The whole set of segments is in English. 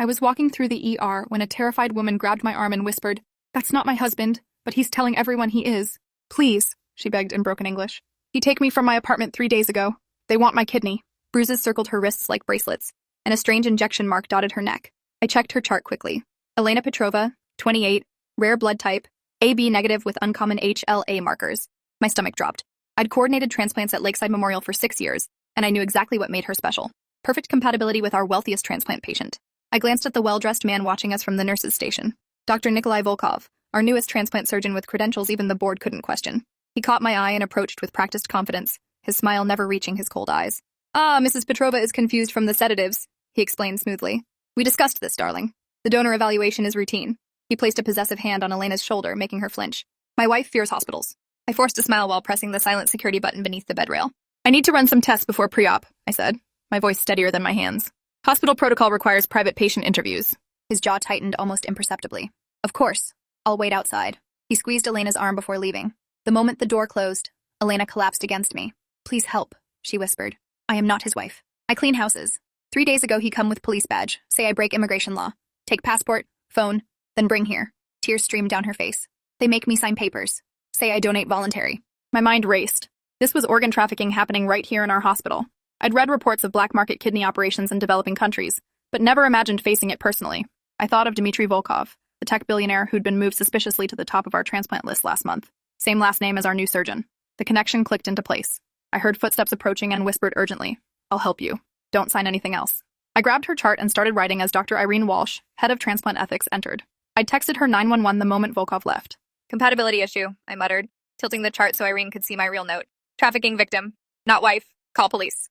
I was walking through the ER when a terrified woman grabbed my arm and whispered, "That's not my husband, but he's telling everyone he is. Please," she begged in broken English. "He take me from my apartment 3 days ago. They want my kidney." Bruises circled her wrists like bracelets, and a strange injection mark dotted her neck. I checked her chart quickly. Elena Petrova, 28, rare blood type, AB negative with uncommon HLA markers. My stomach dropped. I'd coordinated transplants at Lakeside Memorial for 6 years, and I knew exactly what made her special. Perfect compatibility with our wealthiest transplant patient. I glanced at the well-dressed man watching us from the nurse's station. Dr. Nikolai Volkov, our newest transplant surgeon with credentials even the board couldn't question. He caught my eye and approached with practiced confidence, his smile never reaching his cold eyes. "Ah, Mrs. Petrova is confused from the sedatives," he explained smoothly. "We discussed this, darling. The donor evaluation is routine." He placed a possessive hand on Elena's shoulder, making her flinch. "My wife fears hospitals." I forced a smile while pressing the silent security button beneath the bed rail. "I need to run some tests before pre-op," I said, my voice steadier than my hands. "Hospital protocol requires private patient interviews." His jaw tightened almost imperceptibly. "Of course. I'll wait outside." He squeezed Elena's arm before leaving. The moment the door closed, Elena collapsed against me. "Please help," she whispered. "I am not his wife. I clean houses. 3 days ago he come with police badge, say I break immigration law. Take passport, phone, then bring here." Tears streamed down her face. "They make me sign papers. Say I donate voluntary." My mind raced. This was organ trafficking happening right here in our hospital. I'd read reports of black market kidney operations in developing countries, but never imagined facing it personally. I thought of Dmitry Volkov, the tech billionaire who'd been moved suspiciously to the top of our transplant list last month. Same last name as our new surgeon. The connection clicked into place. I heard footsteps approaching and whispered urgently, "I'll help you. Don't sign anything else." I grabbed her chart and started writing as Dr. Irene Walsh, head of transplant ethics, entered. I'd texted her 911 the moment Volkov left. "Compatibility issue," I muttered, tilting the chart so Irene could see my real note. "Trafficking victim. Not wife. Call police."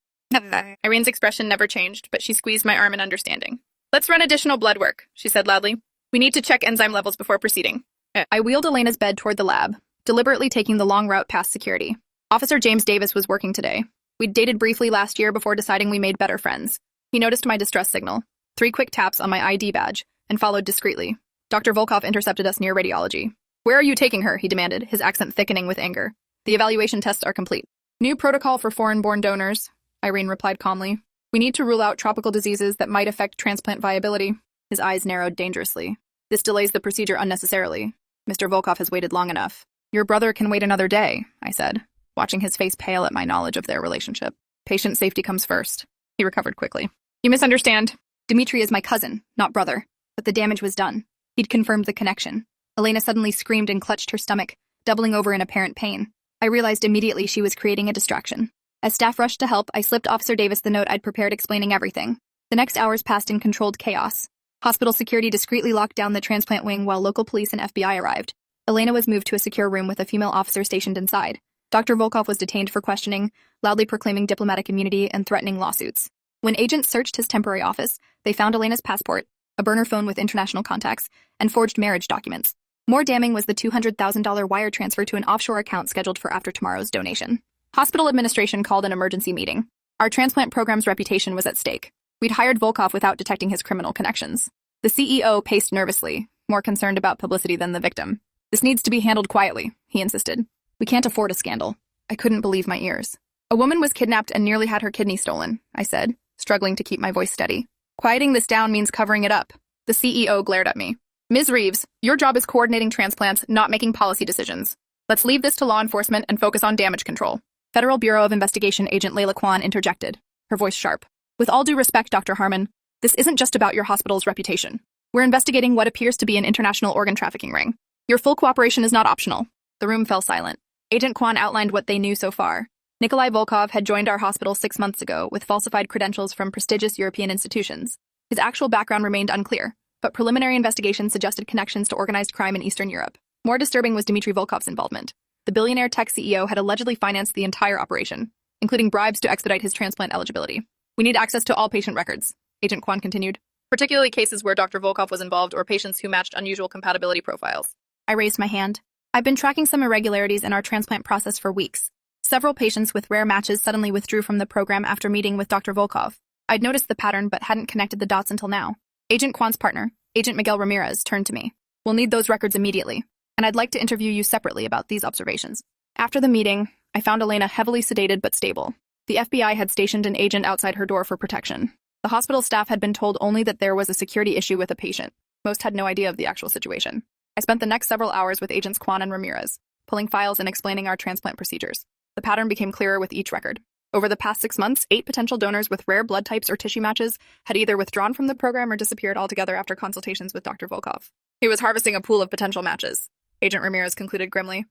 Irene's expression never changed, but she squeezed my arm in understanding. "Let's run additional blood work," she said loudly. "We need to check enzyme levels before proceeding." I wheeled Elena's bed toward the lab, deliberately taking the long route past security. Officer James Davis was working today. We'd dated briefly last year before deciding we made better friends. He noticed my distress signal, 3 quick taps on my ID badge, and followed discreetly. Dr. Volkov intercepted us near radiology. "Where are you taking her?" he demanded, his accent thickening with anger. "The evaluation tests are complete." "New protocol for foreign-born donors," Irene replied calmly. "We need to rule out tropical diseases that might affect transplant viability." His eyes narrowed dangerously. "This delays the procedure unnecessarily. Mr. Volkov has waited long enough." "Your brother can wait another day," I said, watching his face pale at my knowledge of their relationship. "Patient safety comes first." He recovered quickly. "You misunderstand. Dmitry is my cousin, not brother. But the damage was done." He'd confirmed the connection. Elena suddenly screamed and clutched her stomach, doubling over in apparent pain. I realized immediately she was creating a distraction. As staff rushed to help, I slipped Officer Davis the note I'd prepared explaining everything. The next hours passed in controlled chaos. Hospital security discreetly locked down the transplant wing while local police and FBI arrived. Elena was moved to a secure room with a female officer stationed inside. Dr. Volkov was detained for questioning, loudly proclaiming diplomatic immunity and threatening lawsuits. When agents searched his temporary office, they found Elena's passport, a burner phone with international contacts, and forged marriage documents. More damning was the $200,000 wire transfer to an offshore account scheduled for after tomorrow's donation. Hospital administration called an emergency meeting. Our transplant program's reputation was at stake. We'd hired Volkov without detecting his criminal connections. The CEO paced nervously, more concerned about publicity than the victim. "This needs to be handled quietly," he insisted. "We can't afford a scandal." I couldn't believe my ears. "A woman was kidnapped and nearly had her kidney stolen," I said, struggling to keep my voice steady. "Quieting this down means covering it up." The CEO glared at me. "Ms. Reeves, your job is coordinating transplants, not making policy decisions. Let's leave this to law enforcement and focus on damage control." Federal Bureau of Investigation agent Layla Kwan interjected, her voice sharp. "With all due respect, Dr. Harmon, this isn't just about your hospital's reputation. We're investigating what appears to be an international organ trafficking ring. Your full cooperation is not optional." The room fell silent. Agent Kwan outlined what they knew so far. Nikolai Volkov had joined our hospital 6 months ago with falsified credentials from prestigious European institutions. His actual background remained unclear, but preliminary investigations suggested connections to organized crime in Eastern Europe. More disturbing was Dmitry Volkov's involvement. The billionaire tech CEO had allegedly financed the entire operation, including bribes to expedite his transplant eligibility. "We need access to all patient records," Agent Kwan continued, "particularly cases where Dr. Volkov was involved or patients who matched unusual compatibility profiles." I raised my hand. "I've been tracking some irregularities in our transplant process for weeks. Several patients with rare matches suddenly withdrew from the program after meeting with Dr. Volkov. I'd noticed the pattern but hadn't connected the dots until now." Agent Kwan's partner, Agent Miguel Ramirez, turned to me. "We'll need those records immediately, and I'd like to interview you separately about these observations." After the meeting, I found Elena heavily sedated but stable. The FBI had stationed an agent outside her door for protection. The hospital staff had been told only that there was a security issue with a patient. Most had no idea of the actual situation. I spent the next several hours with Agents Kwan and Ramirez, pulling files and explaining our transplant procedures. The pattern became clearer with each record. Over the past 6 months, 8 potential donors with rare blood types or tissue matches had either withdrawn from the program or disappeared altogether after consultations with Dr. Volkov. He was harvesting a pool of potential matches, Agent Ramirez concluded grimly,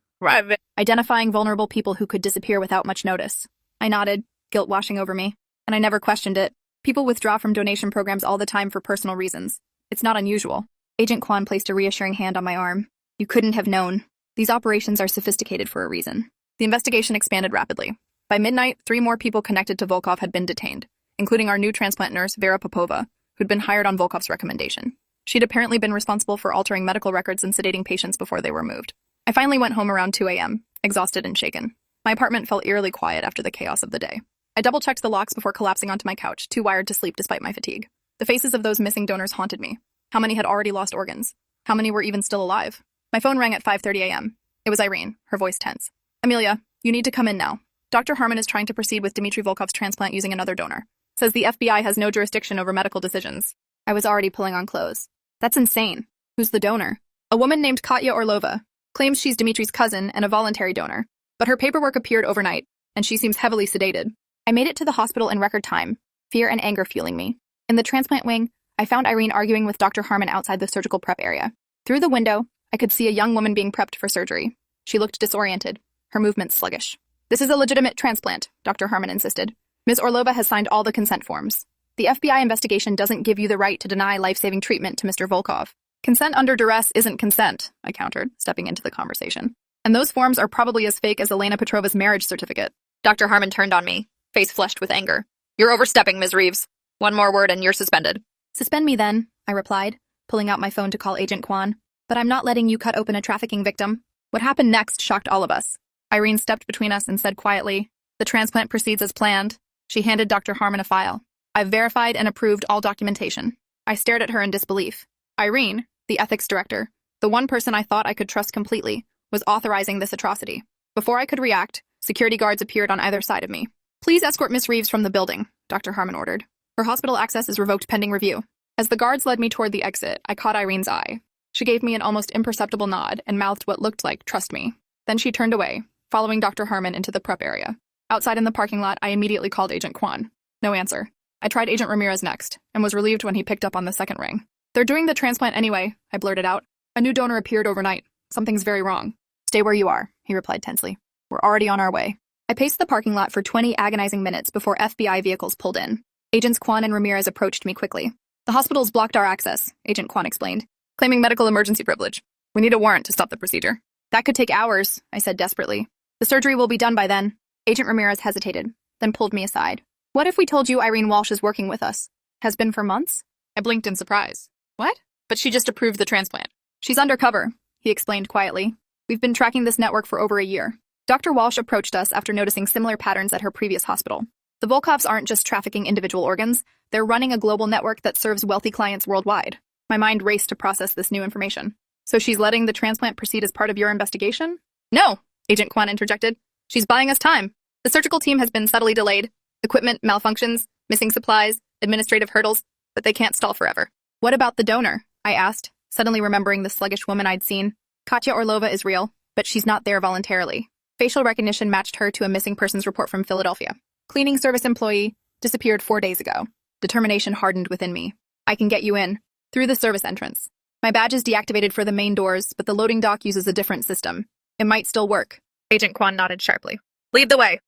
identifying vulnerable people who could disappear without much notice. I nodded, guilt washing over me, and I never questioned it. People withdraw from donation programs all the time for personal reasons. It's not unusual. Agent Kwan placed a reassuring hand on my arm. You couldn't have known. These operations are sophisticated for a reason. The investigation expanded rapidly. By midnight, 3 more people connected to Volkov had been detained, including our new transplant nurse, Vera Popova, who'd been hired on Volkov's recommendation. She'd apparently been responsible for altering medical records and sedating patients before they were moved. I finally went home around 2 a.m., exhausted and shaken. My apartment felt eerily quiet after the chaos of the day. I double-checked the locks before collapsing onto my couch, too wired to sleep despite my fatigue. The faces of those missing donors haunted me. How many had already lost organs? How many were even still alive? My phone rang at 5:30 a.m. It was Irene, her voice tense. Amelia, you need to come in now. Dr. Harmon is trying to proceed with Dmitry Volkov's transplant using another donor. Says the FBI has no jurisdiction over medical decisions. I was already pulling on clothes. That's insane. Who's the donor? A woman named Katya Orlova. Claims she's Dmitry's cousin and a voluntary donor. But her paperwork appeared overnight, and she seems heavily sedated. I made it to the hospital in record time, fear and anger fueling me. In the transplant wing, I found Irene arguing with Dr. Harmon outside the surgical prep area. Through the window, I could see a young woman being prepped for surgery. She looked disoriented, her movements sluggish. This is a legitimate transplant, Dr. Harmon insisted. Ms. Orlova has signed all the consent forms. The FBI investigation doesn't give you the right to deny life-saving treatment to Mr. Volkov. Consent under duress isn't consent, I countered, stepping into the conversation. And those forms are probably as fake as Elena Petrova's marriage certificate. Dr. Harmon turned on me, face flushed with anger. You're overstepping, Ms. Reeves. One more word and you're suspended. Suspend me then, I replied, pulling out my phone to call Agent Kwan. But I'm not letting you cut open a trafficking victim. What happened next shocked all of us. Irene stepped between us and said quietly, the transplant proceeds as planned. She handed Dr. Harmon a file. I've verified and approved all documentation. I stared at her in disbelief. Irene, the ethics director, the one person I thought I could trust completely, was authorizing this atrocity. Before I could react, security guards appeared on either side of me. Please escort Miss Reeves from the building, Dr. Harmon ordered. Her hospital access is revoked pending review. As the guards led me toward the exit, I caught Irene's eye. She gave me an almost imperceptible nod and mouthed what looked like, trust me. Then she turned away, following Dr. Harmon into the prep area. Outside in the parking lot, I immediately called Agent Kwan. No answer. I tried Agent Ramirez next, and was relieved when he picked up on the second ring. They're doing the transplant anyway, I blurted out. A new donor appeared overnight. Something's very wrong. Stay where you are, he replied tensely. We're already on our way. I paced the parking lot for 20 agonizing minutes before FBI vehicles pulled in. Agents Kwan and Ramirez approached me quickly. The hospital's blocked our access, Agent Kwan explained, claiming medical emergency privilege. We need a warrant to stop the procedure. That could take hours, I said desperately. The surgery will be done by then. Agent Ramirez hesitated, then pulled me aside. What if we told you Irene Walsh is working with us? Has been for months? I blinked in surprise. What? But she just approved the transplant. She's undercover, he explained quietly. We've been tracking this network for over a year. Dr. Walsh approached us after noticing similar patterns at her previous hospital. The Volkovs aren't just trafficking individual organs, they're running a global network that serves wealthy clients worldwide. My mind raced to process this new information. So she's letting the transplant proceed as part of your investigation? No, Agent Kwan interjected. She's buying us time. The surgical team has been subtly delayed. Equipment malfunctions, missing supplies, administrative hurdles, but they can't stall forever. What about the donor? I asked, suddenly remembering the sluggish woman I'd seen. Katya Orlova is real, but she's not there voluntarily. Facial recognition matched her to a missing persons report from Philadelphia. Cleaning service employee, disappeared 4 days ago. Determination hardened within me. I can get you in, through the service entrance. My badge is deactivated for the main doors, but the loading dock uses a different system. It might still work. Agent Kwan nodded sharply. Lead the way.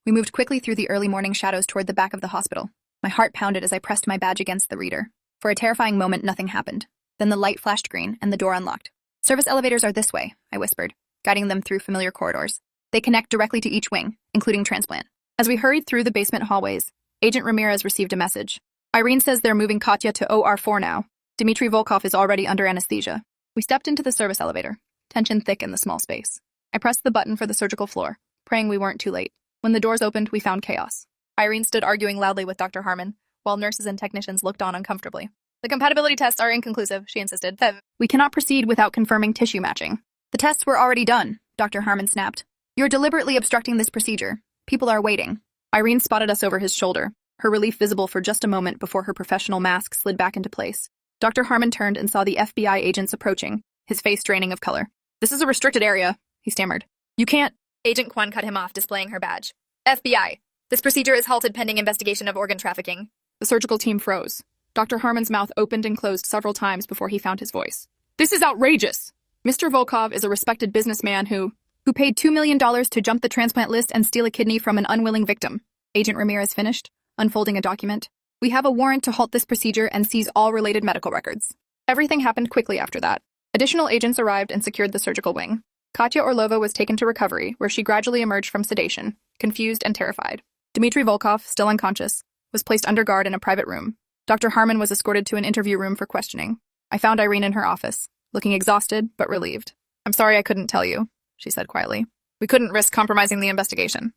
We moved quickly through the early morning shadows toward the back of the hospital. My heart pounded as I pressed my badge against the reader. For a terrifying moment, nothing happened. Then the light flashed green, and the door unlocked. Service elevators are this way, I whispered, guiding them through familiar corridors. They connect directly to each wing, including transplant. As we hurried through the basement hallways, Agent Ramirez received a message. Irene says they're moving Katya to OR4 now. Dmitry Volkov is already under anesthesia. We stepped into the service elevator, tension thick in the small space. I pressed the button for the surgical floor, praying we weren't too late. When the doors opened, we found chaos. Irene stood arguing loudly with Dr. Harmon, while nurses and technicians looked on uncomfortably. The compatibility tests are inconclusive, she insisted. We cannot proceed without confirming tissue matching. The tests were already done, Dr. Harmon snapped. You're deliberately obstructing this procedure. People are waiting. Irene spotted us over his shoulder, her relief visible for just a moment before her professional mask slid back into place. Dr. Harmon turned and saw the FBI agents approaching, his face draining of color. "This is a restricted area," he stammered. "You can't—" Agent Kwan cut him off, displaying her badge. "FBI. This procedure is halted pending investigation of organ trafficking." The surgical team froze. Dr. Harmon's mouth opened and closed several times before he found his voice. "This is outrageous! Mr. Volkov is a respected businessman who paid $2 million to jump the transplant list and steal a kidney from an unwilling victim." Agent Ramirez finished, unfolding a document. "We have a warrant to halt this procedure and seize all related medical records." Everything happened quickly after that. Additional agents arrived and secured the surgical wing. Katya Orlova was taken to recovery, where she gradually emerged from sedation, confused and terrified. Dmitry Volkov, still unconscious, was placed under guard in a private room. Dr. Harmon was escorted to an interview room for questioning. I found Irene in her office, looking exhausted but relieved. "I'm sorry I couldn't tell you," she said quietly. "We couldn't risk compromising the investigation.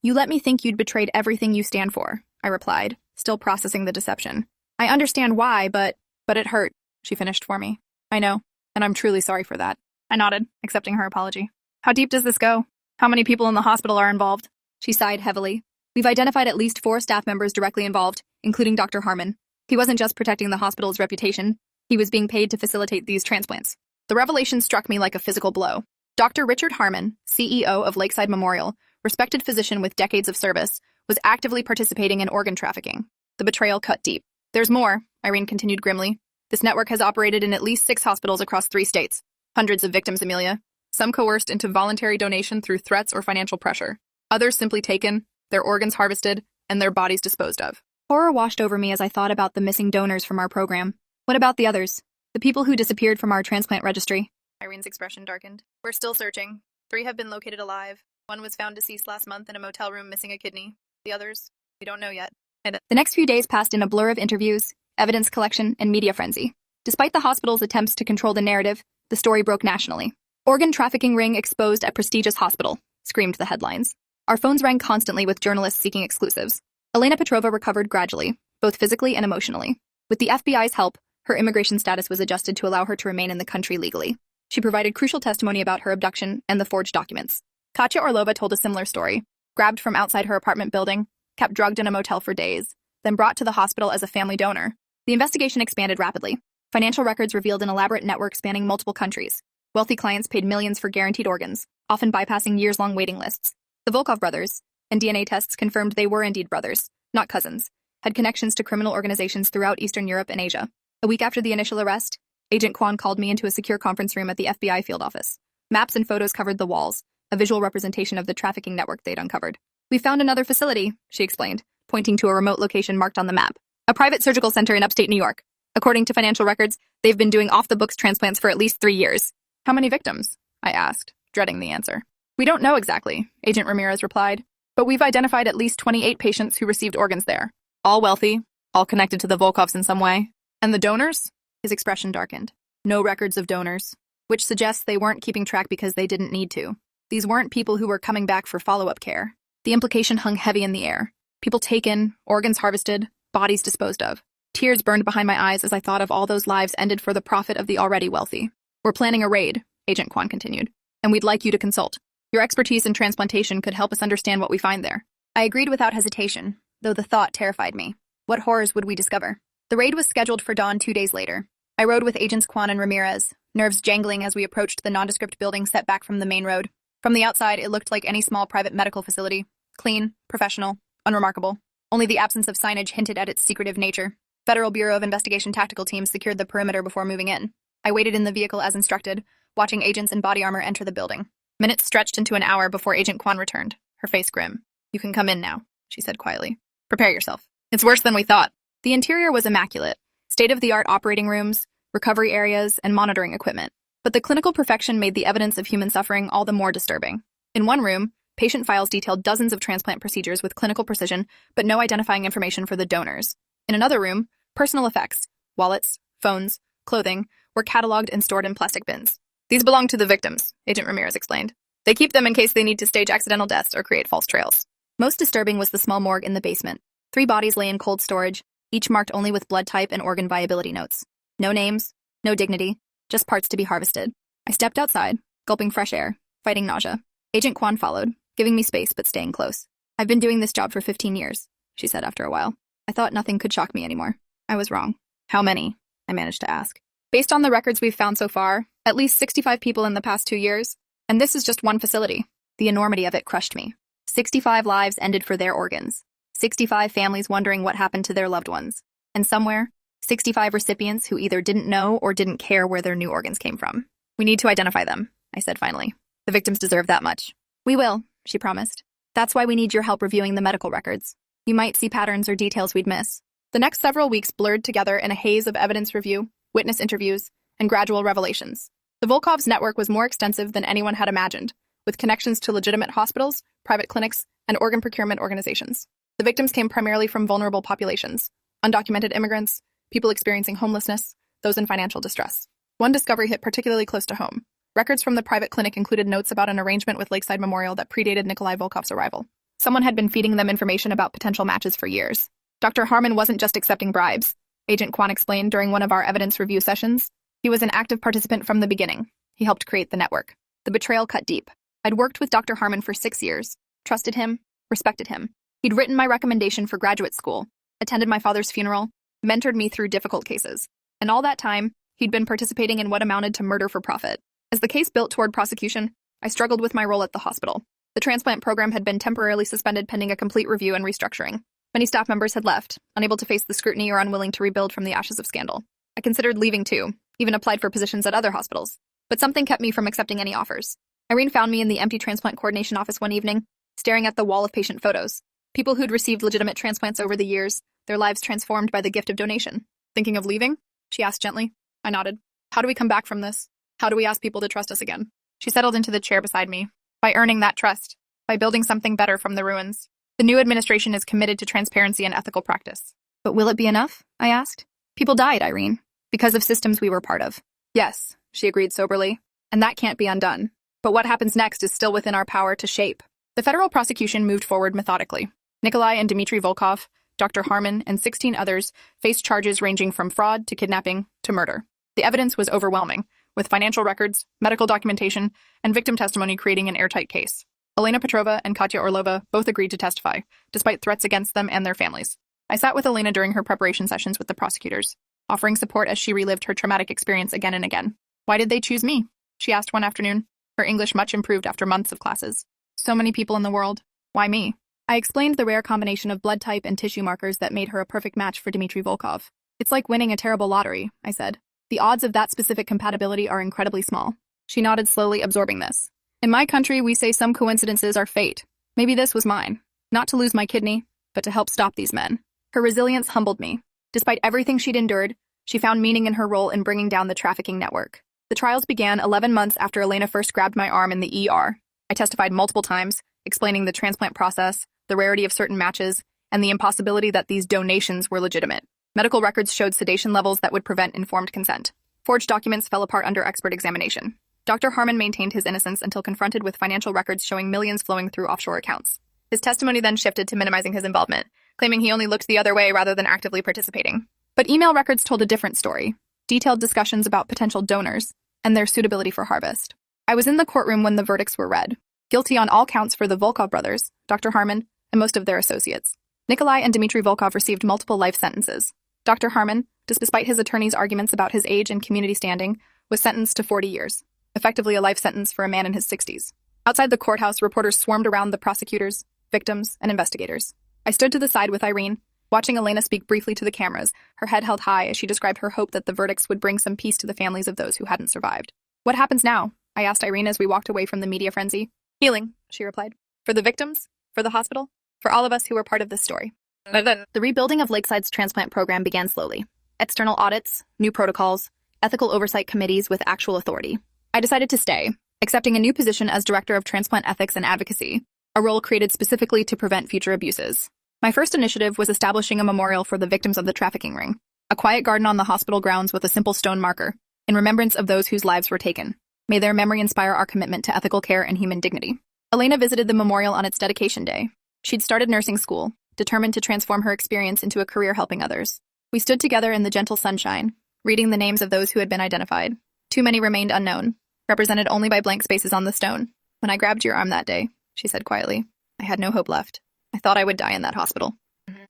You let me think you'd betrayed everything you stand for," I replied, still processing the deception. "I understand why, but it hurt," she finished for me. "I know, and I'm truly sorry for that." I nodded, accepting her apology. "How deep does this go? How many people in the hospital are involved?" She sighed heavily. "We've identified at least 4 staff members directly involved, including Dr. Harmon. He wasn't just protecting the hospital's reputation, he was being paid to facilitate these transplants." The revelation struck me like a physical blow. Dr. Richard Harmon, CEO of Lakeside Memorial, respected physician with decades of service, was actively participating in organ trafficking. The betrayal cut deep. "There's more," Irene continued grimly. "This network has operated in at least 6 hospitals across 3 states. Hundreds of victims, Amelia. Some coerced into voluntary donation through threats or financial pressure. Others simply taken, their organs harvested, and their bodies disposed of." Horror washed over me as I thought about the missing donors from our program. "What about the others? The people who disappeared from our transplant registry?" Irene's expression darkened. "We're still searching. 3 have been located alive. 1 was found deceased last month in a motel room missing a kidney. The others, we don't know yet." The next few days passed in a blur of interviews, evidence collection, and media frenzy. Despite the hospital's attempts to control the narrative, the story broke nationally. "Organ trafficking ring exposed at prestigious hospital," screamed the headlines. Our phones rang constantly with journalists seeking exclusives. Elena Petrova recovered gradually, both physically and emotionally. With the FBI's help, her immigration status was adjusted to allow her to remain in the country legally. She provided crucial testimony about her abduction and the forged documents. Katya Orlova told a similar story. Grabbed from outside her apartment building, kept drugged in a motel for days, then brought to the hospital as a family donor. The investigation expanded rapidly. Financial records revealed an elaborate network spanning multiple countries. Wealthy clients paid millions for guaranteed organs, often bypassing years-long waiting lists. The Volkov brothers, and DNA tests confirmed they were indeed brothers, not cousins, had connections to criminal organizations throughout Eastern Europe and Asia. A week after the initial arrest, Agent Kwan called me into a secure conference room at the FBI field office. Maps and photos covered the walls, a visual representation of the trafficking network they'd uncovered. "We found another facility," she explained, pointing to a remote location marked on the map. "A private surgical center in upstate New York. According to financial records, they've been doing off-the-books transplants for at least 3 years." "How many victims?" I asked, dreading the answer. "We don't know exactly," Agent Ramirez replied, "but we've identified at least 28 patients who received organs there. All wealthy, all connected to the Volkovs in some way. And the donors?" His expression darkened. "No records of donors," which suggests they weren't keeping track because they didn't need to. These weren't people who were coming back for follow-up care. The implication hung heavy in the air. People taken, organs harvested, bodies disposed of. Tears burned behind my eyes as I thought of all those lives ended for the profit of the already wealthy. "We're planning a raid," Agent Kwan continued, "and we'd like you to consult. Your expertise in transplantation could help us understand what we find there." I agreed without hesitation, though the thought terrified me. What horrors would we discover? The raid was scheduled for dawn 2 days later. I rode with Agents Kwan and Ramirez, nerves jangling as we approached the nondescript building set back from the main road. From the outside, it looked like any small private medical facility. Clean, professional, unremarkable. Only the absence of signage hinted at its secretive nature. Federal Bureau of Investigation tactical teams secured the perimeter before moving in. I waited in the vehicle as instructed, watching agents in body armor enter the building. Minutes stretched into an hour before Agent Kwan returned, her face grim. "You can come in now," she said quietly. "Prepare yourself. It's worse than we thought." The interior was immaculate. State-of-the-art operating rooms, recovery areas, and monitoring equipment. But the clinical perfection made the evidence of human suffering all the more disturbing. In one room, patient files detailed dozens of transplant procedures with clinical precision, but no identifying information for the donors. In another room, personal effects, wallets, phones, clothing, were cataloged and stored in plastic bins. "These belong to the victims," Agent Ramirez explained. "They keep them in case they need to stage accidental deaths or create false trails." Most disturbing was the small morgue in the basement. 3 bodies lay in cold storage, each marked only with blood type and organ viability notes. No names, no dignity, just parts to be harvested. I stepped outside, gulping fresh air, fighting nausea. Agent Kwan followed, giving me space but staying close. "I've been doing this job for 15 years," she said after a while. I thought nothing could shock me anymore. I was wrong. How many? I managed to ask. Based on the records we've found so far, at least 65 people in the past 2 years. And this is just one facility. The enormity of it crushed me. 65 lives ended for their organs. 65 families wondering what happened to their loved ones. And somewhere, 65 recipients who either didn't know or didn't care where their new organs came from. We need to identify them, I said finally. The victims deserve that much. We will, she promised. That's why we need your help reviewing the medical records. You might see patterns or details we'd miss. The next several weeks blurred together in a haze of evidence review, witness interviews, and gradual revelations. The Volkov's network was more extensive than anyone had imagined, with connections to legitimate hospitals, private clinics, and organ procurement organizations. The victims came primarily from vulnerable populations, undocumented immigrants, people experiencing homelessness, those in financial distress. One discovery hit particularly close to home. Records from the private clinic included notes about an arrangement with Lakeside Memorial that predated Nikolai Volkov's arrival. Someone had been feeding them information about potential matches for years. Dr. Harmon wasn't just accepting bribes, Agent Kwan explained during one of our evidence review sessions. He was an active participant from the beginning. He helped create the network. The betrayal cut deep. I'd worked with Dr. Harmon for 6 years, trusted him, respected him. He'd written my recommendation for graduate school, attended my father's funeral, mentored me through difficult cases. And all that time, he'd been participating in what amounted to murder for profit. As the case built toward prosecution, I struggled with my role at the hospital. The transplant program had been temporarily suspended pending a complete review and restructuring. Many staff members had left, unable to face the scrutiny or unwilling to rebuild from the ashes of scandal. I considered leaving too, even applied for positions at other hospitals. But something kept me from accepting any offers. Irene found me in the empty transplant coordination office one evening, staring at the wall of patient photos. People who'd received legitimate transplants over the years, their lives transformed by the gift of donation. Thinking of leaving? She asked gently. I nodded. How do we come back from this? How do we ask people to trust us again? She settled into the chair beside me. By earning that trust. By building something better from the ruins. The new administration is committed to transparency and ethical practice. But will it be enough? I asked. People died, Irene. Because of systems we were part of. Yes, she agreed soberly. And that can't be undone. But what happens next is still within our power to shape. The federal prosecution moved forward methodically. Nikolai and Dmitry Volkov, Dr. Harmon, and 16 others faced charges ranging from fraud to kidnapping to murder. The evidence was overwhelming, with financial records, medical documentation, and victim testimony creating an airtight case. Elena Petrova and Katya Orlova both agreed to testify, despite threats against them and their families. I sat with Elena during her preparation sessions with the prosecutors, offering support as she relived her traumatic experience again and again. Why did they choose me? She asked one afternoon, her English much improved after months of classes. So many people in the world. Why me? I explained the rare combination of blood type and tissue markers that made her a perfect match for Dmitry Volkov. It's like winning a terrible lottery, I said. The odds of that specific compatibility are incredibly small. She nodded slowly, absorbing this. In my country, we say some coincidences are fate. Maybe this was mine. Not to lose my kidney, but to help stop these men. Her resilience humbled me. Despite everything she'd endured, she found meaning in her role in bringing down the trafficking network. The trials began 11 months after Elena first grabbed my arm in the ER. I testified multiple times, explaining the transplant process, the rarity of certain matches, and the impossibility that these donations were legitimate. Medical records showed sedation levels that would prevent informed consent. Forged documents fell apart under expert examination. Dr. Harmon maintained his innocence until confronted with financial records showing millions flowing through offshore accounts. His testimony then shifted to minimizing his involvement, claiming he only looked the other way rather than actively participating. But email records told a different story, detailed discussions about potential donors and their suitability for harvest. I was in the courtroom when the verdicts were read. Guilty on all counts for the Volkov brothers, Dr. Harmon, and most of their associates. Nikolai and Dmitry Volkov received multiple life sentences. Dr. Harmon, despite his attorney's arguments about his age and community standing, was sentenced to 40 years, effectively a life sentence for a man in his 60s. Outside the courthouse, reporters swarmed around the prosecutors, victims, and investigators. I stood to the side with Irene, watching Elena speak briefly to the cameras, her head held high as she described her hope that the verdicts would bring some peace to the families of those who hadn't survived. What happens now? I asked Irene as we walked away from the media frenzy. Healing, she replied. For the victims? For the hospital? For all of us who were part of this story. The rebuilding of Lakeside's transplant program began slowly. External audits, new protocols, ethical oversight committees with actual authority. I decided to stay, accepting a new position as Director of Transplant Ethics and Advocacy, a role created specifically to prevent future abuses. My first initiative was establishing a memorial for the victims of the trafficking ring, a quiet garden on the hospital grounds with a simple stone marker, in remembrance of those whose lives were taken. May their memory inspire our commitment to ethical care and human dignity. Elena visited the memorial on its dedication day. She'd started nursing school, determined to transform her experience into a career helping others. We stood together in the gentle sunshine, reading the names of those who had been identified. Too many remained unknown, represented only by blank spaces on the stone. When I grabbed your arm that day, she said quietly, I had no hope left. I thought I would die in that hospital.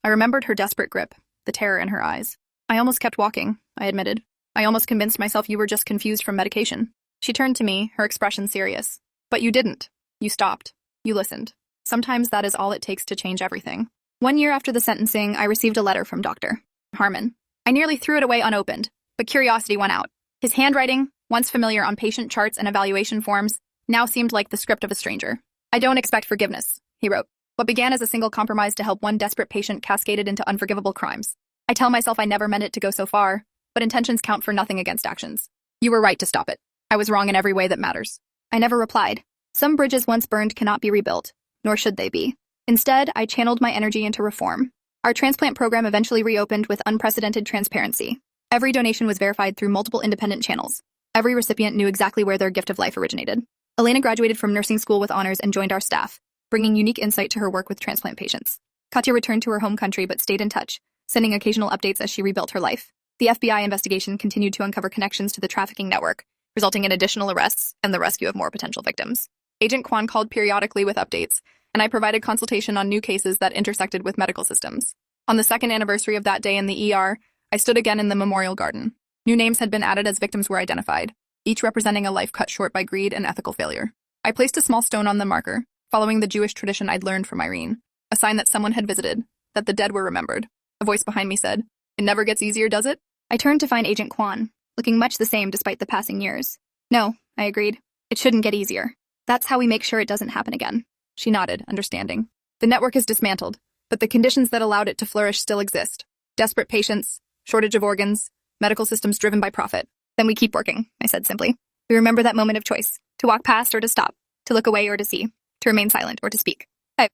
I remembered her desperate grip, the terror in her eyes. I almost kept walking, I admitted. I almost convinced myself you were just confused from medication. She turned to me, her expression serious. But you didn't. You stopped. You listened. Sometimes that is all it takes to change everything. 1 year after the sentencing, I received a letter from Dr. Harmon. I nearly threw it away unopened, but curiosity won out. His handwriting, once familiar on patient charts and evaluation forms, now seemed like the script of a stranger. I don't expect forgiveness, he wrote. What began as a single compromise to help one desperate patient cascaded into unforgivable crimes. I tell myself I never meant it to go so far, but intentions count for nothing against actions. You were right to stop it. I was wrong in every way that matters. I never replied. Some bridges once burned cannot be rebuilt, nor should they be. Instead, I channeled my energy into reform. Our transplant program eventually reopened with unprecedented transparency. Every donation was verified through multiple independent channels. Every recipient knew exactly where their gift of life originated. Elena graduated from nursing school with honors and joined our staff, bringing unique insight to her work with transplant patients. Katya returned to her home country but stayed in touch, sending occasional updates as she rebuilt her life. The FBI investigation continued to uncover connections to the trafficking network, resulting in additional arrests and the rescue of more potential victims. Agent Kwan called periodically with updates, and I provided consultation on new cases that intersected with medical systems. On the second anniversary of that day in the ER, I stood again in the memorial garden. New names had been added as victims were identified, each representing a life cut short by greed and ethical failure. I placed a small stone on the marker, following the Jewish tradition I'd learned from Irene, a sign that someone had visited, that the dead were remembered. A voice behind me said, "It never gets easier, does it?" I turned to find Agent Kwan, looking much the same despite the passing years. "No," I agreed. "It shouldn't get easier. That's how we make sure it doesn't happen again." She nodded, understanding. "The network is dismantled, but the conditions that allowed it to flourish still exist. Desperate patients, shortage of organs, medical systems driven by profit. Then we keep working," I said simply. We remember that moment of choice, to walk past or to stop, to look away or to see, to remain silent or to speak.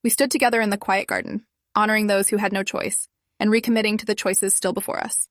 We stood together in the quiet garden, honoring those who had no choice, and recommitting to the choices still before us.